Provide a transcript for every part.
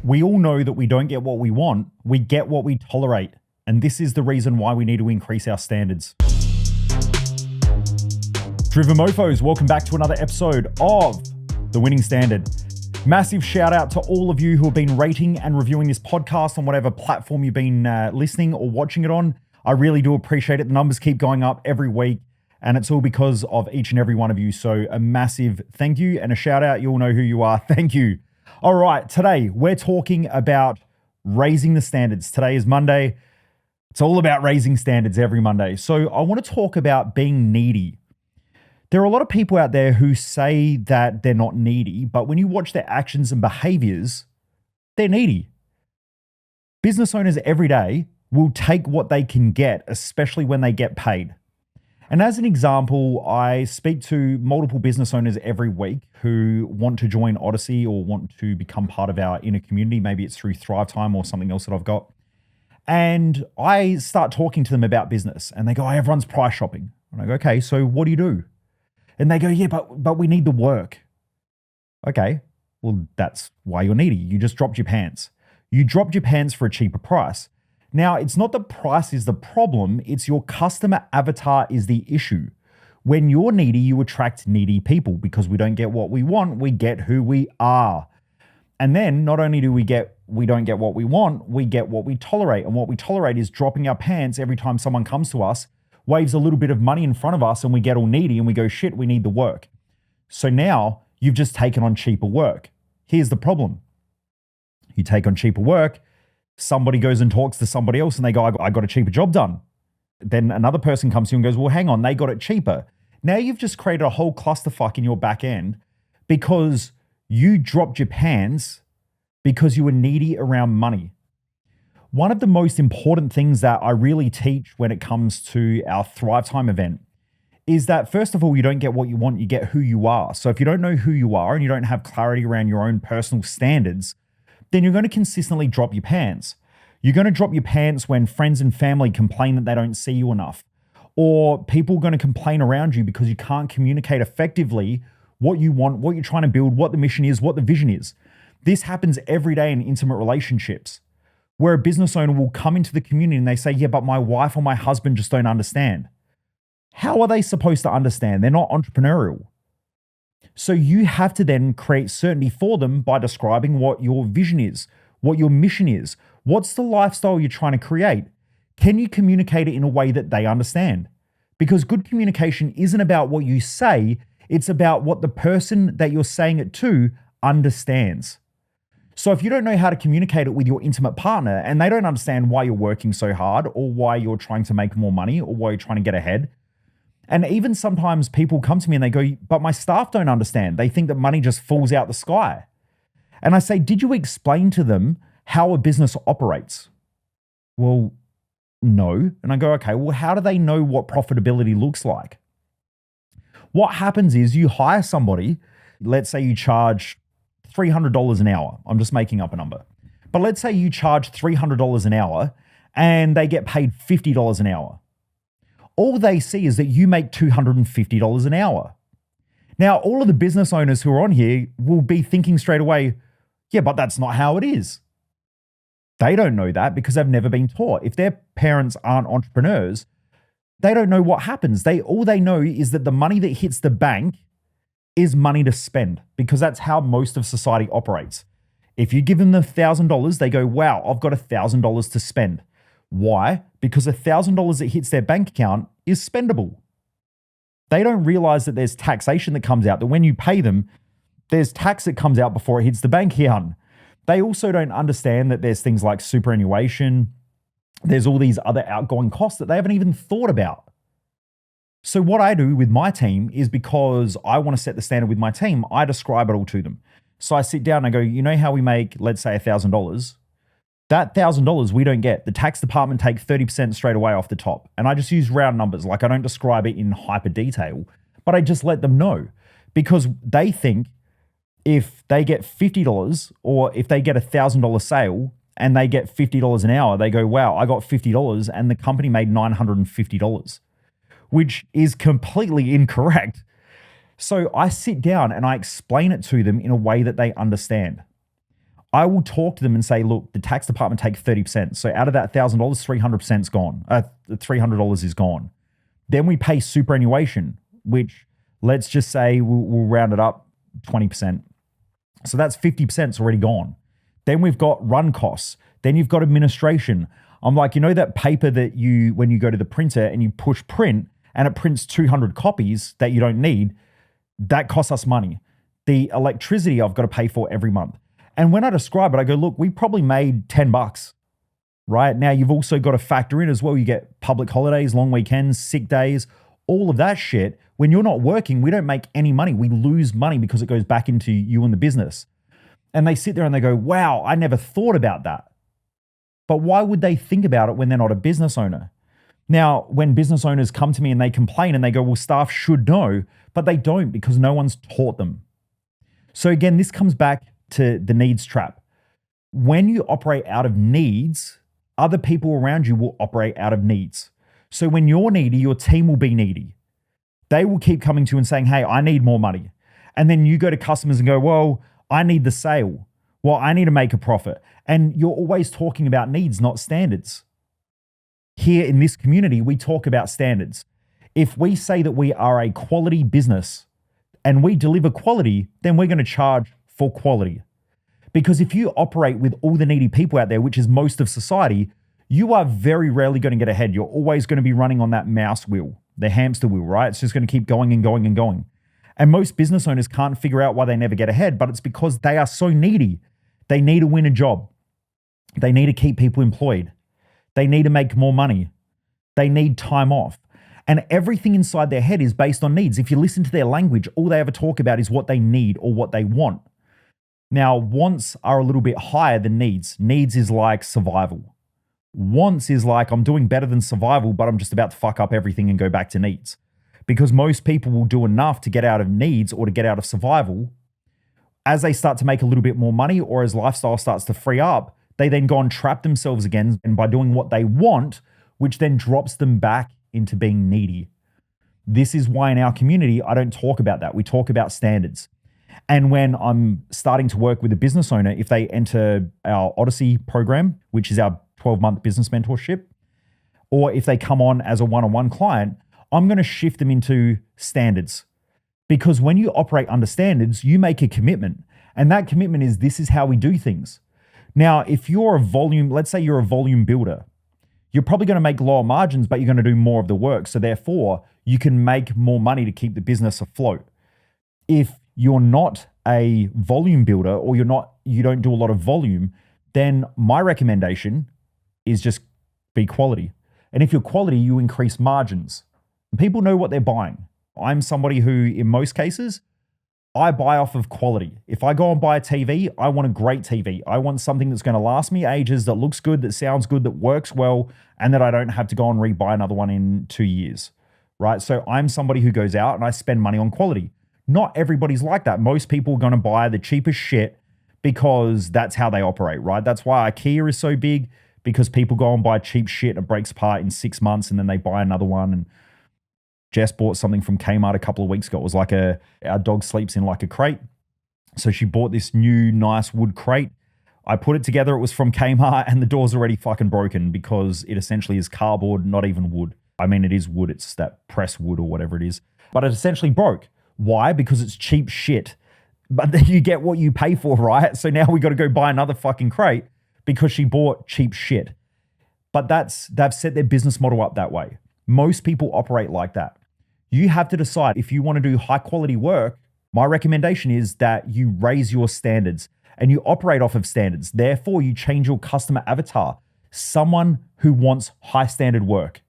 We all know that we don't get what we want, we get what we tolerate. And this is the reason why we need to increase our standards. Driven Mofos, welcome back to another episode of The Winning Standard. Massive shout out to all of you who have been rating and reviewing this podcast on whatever platform you've been listening or watching it on. I really do appreciate it. The numbers keep going up every week, and it's all because of each and every one of you. So a massive thank you and a shout out. You all know who you are. Thank you. All right, today we're talking about raising the standards. Today is Monday. It's all about raising standards every Monday. So I want to talk about being needy. There are a lot of people out there who say that they're not needy, but when you watch their actions and behaviors, they're needy. Business owners every day will take what they can get, especially when they get paid. And as an example, I speak to multiple business owners every week who want to join Odyssey or want to become part of our inner community. Maybe it's through Thrive Time or something else that I've got. And I start talking to them about business and they go, everyone's price shopping. And I go, okay, so what do you do? And they go, yeah, but we need the work. Okay, well, that's why you're needy. You just dropped your pants. You dropped your pants for a cheaper price. Now, it's not the price is the problem, it's your customer avatar is the issue. When you're needy, you attract needy people because we don't get what we want, we get who we are. And then not only do we don't get what we want, we get what we tolerate. And what we tolerate is dropping our pants every time someone comes to us, waves a little bit of money in front of us, and we get all needy and we go, shit, we need the work. So now you've just taken on cheaper work. Here's the problem. You take on cheaper work, somebody goes and talks to somebody else and they go, I got a cheaper job done. Then another person comes to you and goes, well, hang on, they got it cheaper. Now you've just created a whole clusterfuck in your back end because you dropped your pants because you were needy around money. One of the most important things that I really teach when it comes to our Thrive Time event is that, first of all, you don't get what you want, you get who you are. So if you don't know who you are and you don't have clarity around your own personal standards, then you're going to consistently drop your pants. You're going to drop your pants when friends and family complain that they don't see you enough, or people are going to complain around you because you can't communicate effectively what you want, what you're trying to build, what the mission is, what the vision is. This happens every day in intimate relationships, where a business owner will come into the community and they say, yeah, but my wife or my husband just don't understand. How are they supposed to understand? They're not entrepreneurial. So you have to then create certainty for them by describing what your vision is, what your mission is, what's the lifestyle you're trying to create. Can you communicate it in a way that they understand? Because good communication isn't about what you say, it's about what the person that you're saying it to understands. So if you don't know how to communicate it with your intimate partner and they don't understand why you're working so hard or why you're trying to make more money or why you're trying to get ahead, and even sometimes people come to me and they go, but my staff don't understand. They think that money just falls out the sky. And I say, did you explain to them how a business operates? Well, no. And I go, okay, well, how do they know what profitability looks like? What happens is you hire somebody, let's say you charge $300 an hour. I'm just making up a number. But let's say you charge $300 an hour and they get paid $50 an hour. All they see is that you make $250 an hour. Now, all of the business owners who are on here will be thinking straight away, yeah, but that's not how it is. They don't know that because they've never been taught. If their parents aren't entrepreneurs, they don't know what happens. All they know is that the money that hits the bank is money to spend because that's how most of society operates. If you give them the $1,000, they go, wow, I've got $1,000 to spend. Why? Because $1,000 that hits their bank account is spendable. They don't realize that there's taxation that comes out, that when you pay them, there's tax that comes out before it hits the bank account. They also don't understand that there's things like superannuation. There's all these other outgoing costs that they haven't even thought about. So what I do with my team is, because I want to set the standard with my team, I describe it all to them. So I sit down and I go, you know how we make, let's say $1,000? That $1,000 we don't get. The tax department take 30% straight away off the top. And I just use round numbers. Like, I don't describe it in hyper detail, but I just let them know, because they think if they get $50 or if they get $1,000 sale and they get $50 an hour, they go, wow, I got $50 and the company made $950, which is completely incorrect. So I sit down and I explain it to them in a way that they understand. I will talk to them and say, look, the tax department take 30%. So out of that $1,000, 300% is gone. $300 is gone. Then we pay superannuation, which let's just say we'll round it up 20%. So that's 50% is already gone. Then we've got run costs. Then you've got administration. I'm like, that paper that when you go to the printer and you push print and it prints 200 copies that you don't need, that costs us money. The electricity I've got to pay for every month. And when I describe it, I go, look, we probably made $10, right? Now you've also got to factor in as well. You get public holidays, long weekends, sick days, all of that shit. When you're not working, we don't make any money. We lose money because it goes back into you and the business. And they sit there and they go, wow, I never thought about that. But why would they think about it when they're not a business owner? Now, when business owners come to me and they complain and they go, well, staff should know, but they don't because no one's taught them. So again, this comes back to the needs trap. When you operate out of needs, other people around you will operate out of needs. So when you're needy, your team will be needy. They will keep coming to you and saying, hey, I need more money. And then you go to customers and go, well, I need the sale. Well, I need to make a profit. And you're always talking about needs, not standards. Here in this community, we talk about standards. If we say that we are a quality business and we deliver quality, then we're going to charge for quality. Because if you operate with all the needy people out there, which is most of society, you are very rarely going to get ahead. You're always going to be running on that mouse wheel, the hamster wheel, right? It's just going to keep going and going and going. And most business owners can't figure out why they never get ahead, but it's because they are so needy. They need to win a job. They need to keep people employed. They need to make more money. They need time off. And everything inside their head is based on needs. If you listen to their language, all they ever talk about is what they need or what they want. Now, wants are a little bit higher than needs. Needs is like survival. Wants is like, I'm doing better than survival, but I'm just about to fuck up everything and go back to needs. Because most people will do enough to get out of needs or to get out of survival. As they start to make a little bit more money or as lifestyle starts to free up, they then go and trap themselves again and by doing what they want, which then drops them back into being needy. This is why in our community, I don't talk about that. We talk about standards. And when I'm starting to work with a business owner, if they enter our Odyssey program, which is our 12-month business mentorship, or if they come on as a one-on-one client, I'm going to shift them into standards. Because when you operate under standards, you make a commitment. And that commitment is, this is how we do things. Now, if you're a volume, let's say you're a volume builder, you're probably going to make lower margins, but you're going to do more of the work. So therefore, you can make more money to keep the business afloat. If you're not a volume builder or you don't do a lot of volume, then my recommendation is just be quality. And if you're quality, you increase margins. And people know what they're buying. I'm somebody who, in most cases, I buy off of quality. If I go and buy a TV, I want a great TV. I want something that's going to last me ages, that looks good, that sounds good, that works well, and that I don't have to go and rebuy another one in 2 years, right? So I'm somebody who goes out and I spend money on quality. Not everybody's like that. Most people are going to buy the cheapest shit because that's how they operate, right? That's why IKEA is so big, because people go and buy cheap shit and it breaks apart in 6 months and then they buy another one. And Jess bought something from Kmart a couple of weeks ago. It was like our dog sleeps in like a crate. So she bought this new nice wood crate. I put it together. It was from Kmart and the door's already fucking broken because it essentially is cardboard, not even wood. I mean, it is wood. It's that pressed wood or whatever it is. But it essentially broke. Why? Because it's cheap shit. But then you get what you pay for, right? So now we got to go buy another fucking crate because she bought cheap shit. But they've set their business model up that way. Most people operate like that. You have to decide if you want to do high quality work. My recommendation is that you raise your standards and you operate off of standards. Therefore, you change your customer avatar, someone who wants high standard work.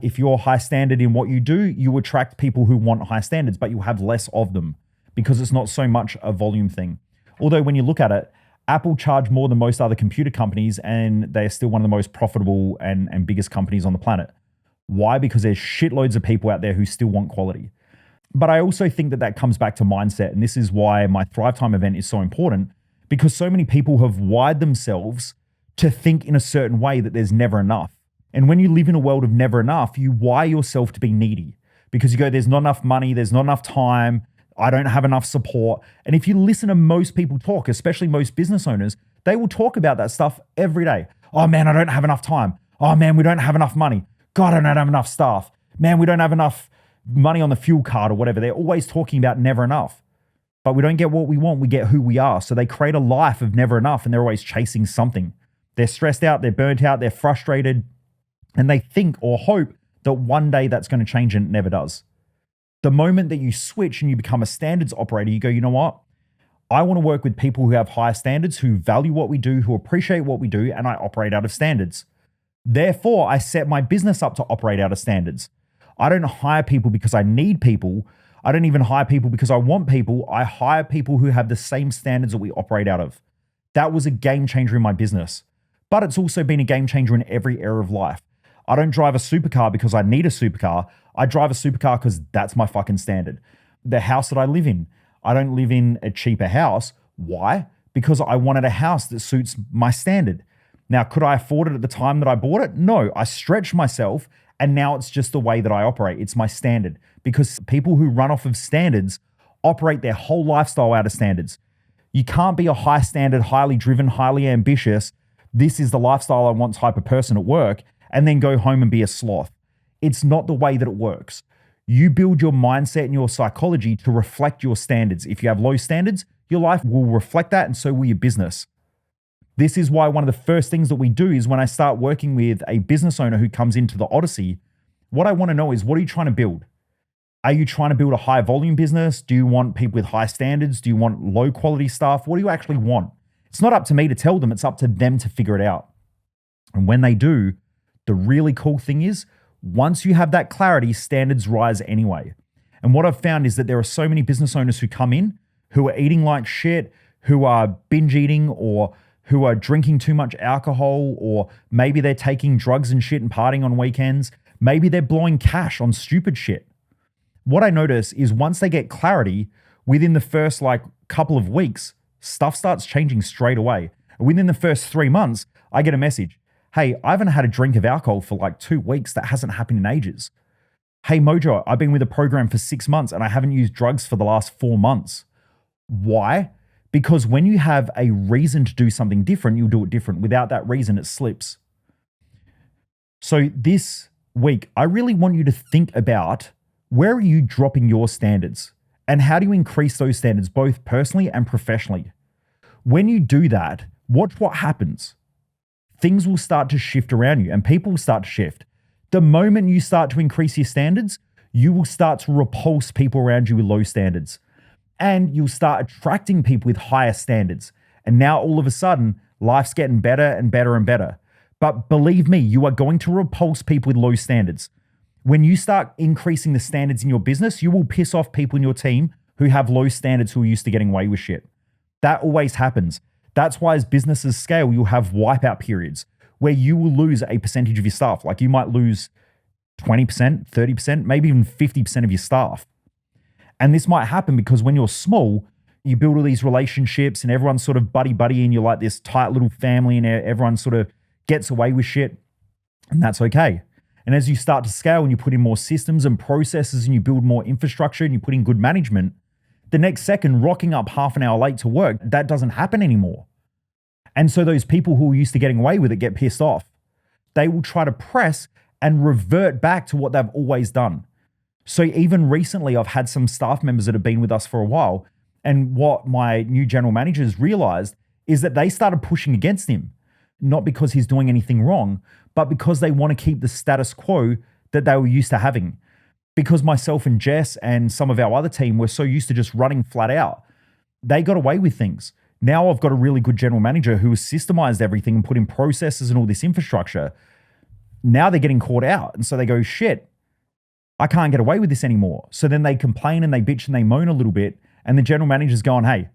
If you're high standard in what you do, you attract people who want high standards, but you'll have less of them because it's not so much a volume thing. Although when you look at it, Apple charge more than most other computer companies and they're still one of the most profitable and biggest companies on the planet. Why? Because there's shitloads of people out there who still want quality. But I also think that comes back to mindset. And this is why my Thrive Time event is so important, because so many people have wired themselves to think in a certain way that there's never enough. And when you live in a world of never enough, you wire yourself to be needy because you go, there's not enough money, there's not enough time, I don't have enough support. And if you listen to most people talk, especially most business owners, They will talk about that stuff every day. Oh man, I don't have enough time. Oh man, we don't have enough money. God, I don't have enough staff. Man, we don't have enough money on the fuel card or whatever. They're always talking about never enough. But we don't get what we want, we get who we are. So they create a life of never enough and they're always chasing something. They're stressed out, they're burnt out, they're frustrated, and they think or hope that one day that's going to change, and it never does. The moment that you switch and you become a standards operator, you go, you know what? I want to work with people who have higher standards, who value what we do, who appreciate what we do, and I operate out of standards. Therefore, I set my business up to operate out of standards. I don't hire people because I need people. I don't even hire people because I want people. I hire people who have the same standards that we operate out of. That was a game changer in my business. But it's also been a game changer in every area of life. I don't drive a supercar because I need a supercar. I drive a supercar because that's my fucking standard. The house that I live in, I don't live in a cheaper house. Why? Because I wanted a house that suits my standard. Now, could I afford it at the time that I bought it? No, I stretched myself and now it's just the way that I operate. It's my standard, because people who run off of standards operate their whole lifestyle out of standards. You can't be a high standard, highly driven, highly ambitious, this is the lifestyle I want type of person at work, and then go home and be a sloth. It's not the way that it works. You build your mindset and your psychology to reflect your standards. If you have low standards, your life will reflect that, and so will your business. This is why one of the first things that we do is when I start working with a business owner who comes into the Odyssey, what I want to know is, what are you trying to build? Are you trying to build a high volume business? Do you want people with high standards? Do you want low quality staff? What do you actually want? It's not up to me to tell them, it's up to them to figure it out. And when they do, the really cool thing is, once you have that clarity, standards rise anyway. And what I've found is that there are so many business owners who come in who are eating like shit, who are binge eating, or who are drinking too much alcohol, or maybe they're taking drugs and shit and partying on weekends. Maybe they're blowing cash on stupid shit. What I notice is once they get clarity, within the first couple of weeks, stuff starts changing straight away. Within the first 3 months, I get a message. Hey, I haven't had a drink of alcohol for 2 weeks. That hasn't happened in ages. Hey, Mojo, I've been with a program for 6 months and I haven't used drugs for the last 4 months. Why? Because when you have a reason to do something different, you'll do it different. Without that reason, it slips. So this week, I really want you to think about, where are you dropping your standards? And how do you increase those standards, both personally and professionally? When you do that, watch what happens. Things will start to shift around you and people will start to shift. The moment you start to increase your standards, you will start to repulse people around you with low standards. And you'll start attracting people with higher standards. And now all of a sudden, life's getting better and better and better. But believe me, you are going to repulse people with low standards. When you start increasing the standards in your business, you will piss off people in your team who have low standards, who are used to getting away with shit. That always happens. That's why as businesses scale, you'll have wipeout periods where you will lose a percentage of your staff. You might lose 20%, 30%, maybe even 50% of your staff. And this might happen because when you're small, you build all these relationships and everyone's sort of buddy-buddy and you're like this tight little family and everyone sort of gets away with shit, and that's okay. And as you start to scale and you put in more systems and processes and you build more infrastructure and you put in good management, the next second, rocking up half an hour late to work, that doesn't happen anymore. And so those people who are used to getting away with it get pissed off. They will try to press and revert back to what they've always done. So even recently, I've had some staff members that have been with us for a while. And what my new general managers realized is that they started pushing against him, not because he's doing anything wrong, but because they want to keep the status quo that they were used to having. Because myself and Jess and some of our other team were so used to just running flat out, they got away with things. Now I've got a really good general manager who has systemized everything and put in processes and all this infrastructure. Now they're getting caught out. And so they go, shit, I can't get away with this anymore. So then they complain and they bitch and they moan a little bit. And the general manager's going, hey,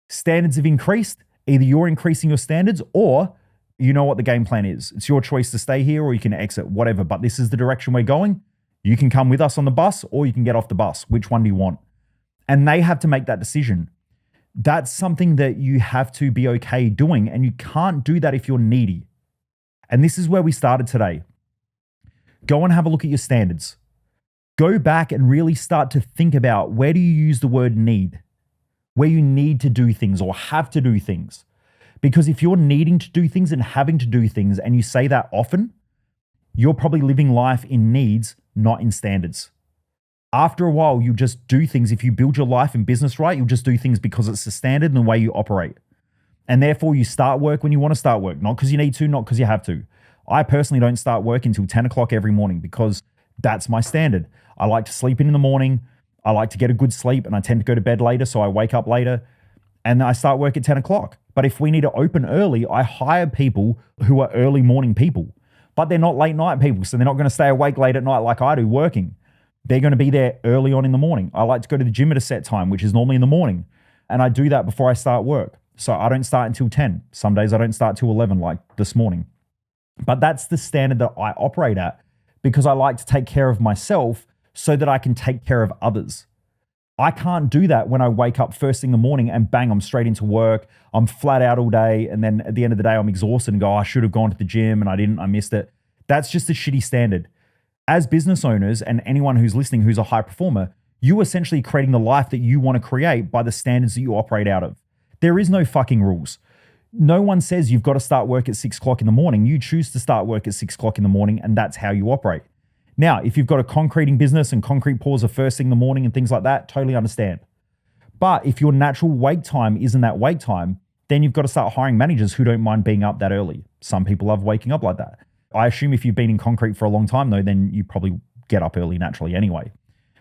standards have increased. Either you're increasing your standards or you know what the game plan is. It's your choice to stay here or you can exit, whatever. But this is the direction we're going. You can come with us on the bus or you can get off the bus. Which one do you want? And they have to make that decision. That's something that you have to be okay doing. And you can't do that if you're needy. And this is where we started today. Go and have a look at your standards. Go back and really start to think about, where do you use the word need? Where you need to do things or have to do things. Because if you're needing to do things and having to do things and you say that often, you're probably living life in needs, not in standards. After a while, you just do things. If you build your life and business right, you'll just do things because it's the standard and the way you operate. And therefore, you start work when you want to start work, not because you need to, not because you have to. I personally don't start work until 10 o'clock every morning because that's my standard. I like to sleep in the morning. I like to get a good sleep and I tend to go to bed later, so I wake up later and I start work at 10 o'clock. But if we need to open early, I hire people who are early morning people, but they're not late night people, so they're not going to stay awake late at night like I do working. They're going to be there early on in the morning. I like to go to the gym at a set time, which is normally in the morning, and I do that before I start work. So I don't start until 10. Some days I don't start till 11 like this morning. But that's the standard that I operate at because I like to take care of myself so that I can take care of others. I can't do that when I wake up first thing in the morning and bang, I'm straight into work. I'm flat out all day. And then at the end of the day, I'm exhausted and go, I should have gone to the gym and I didn't, I missed it. That's just a shitty standard. As business owners and anyone who's listening who's a high performer, you essentially creating the life that you want to create by the standards that you operate out of. There is no fucking rules. No one says you've got to start work at 6 o'clock in the morning. You choose to start work at 6 o'clock in the morning and that's how you operate. Now, if you've got a concreting business and concrete pours are first thing in the morning and things like that, totally understand. But if your natural wake time isn't that wake time, then you've got to start hiring managers who don't mind being up that early. Some people love waking up like that. I assume if you've been in concrete for a long time though, then you probably get up early naturally anyway.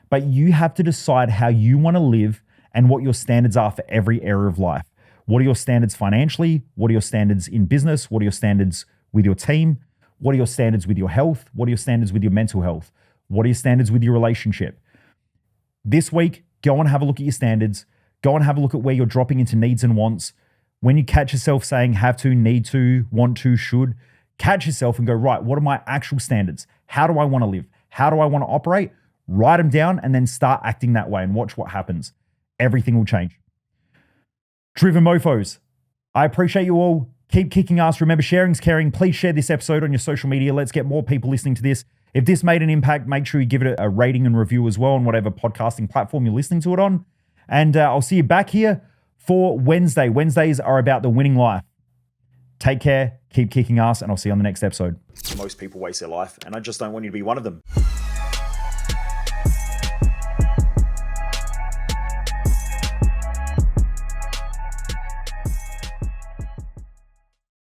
But you have to decide how you want to live and what your standards are for every area of life. What are your standards financially? What are your standards in business? What are your standards with your team? What are your standards with your health? What are your standards with your mental health? What are your standards with your relationship? This week, go and have a look at your standards. Go and have a look at where you're dropping into needs and wants. When you catch yourself saying have to, need to, want to, should, catch yourself and go, right, what are my actual standards? How do I want to live? How do I want to operate? Write them down and then start acting that way and watch what happens. Everything will change. Driven mofos, I appreciate you all. Keep kicking ass. Remember, sharing's caring. Please share this episode on your social media. Let's get more people listening to this. If this made an impact, make sure you give it a rating and review as well on whatever podcasting platform you're listening to it on. And I'll see you back here for Wednesday. Wednesdays are about the winning life. Take care, keep kicking ass, and I'll see you on the next episode. Most people waste their life, and I just don't want you to be one of them.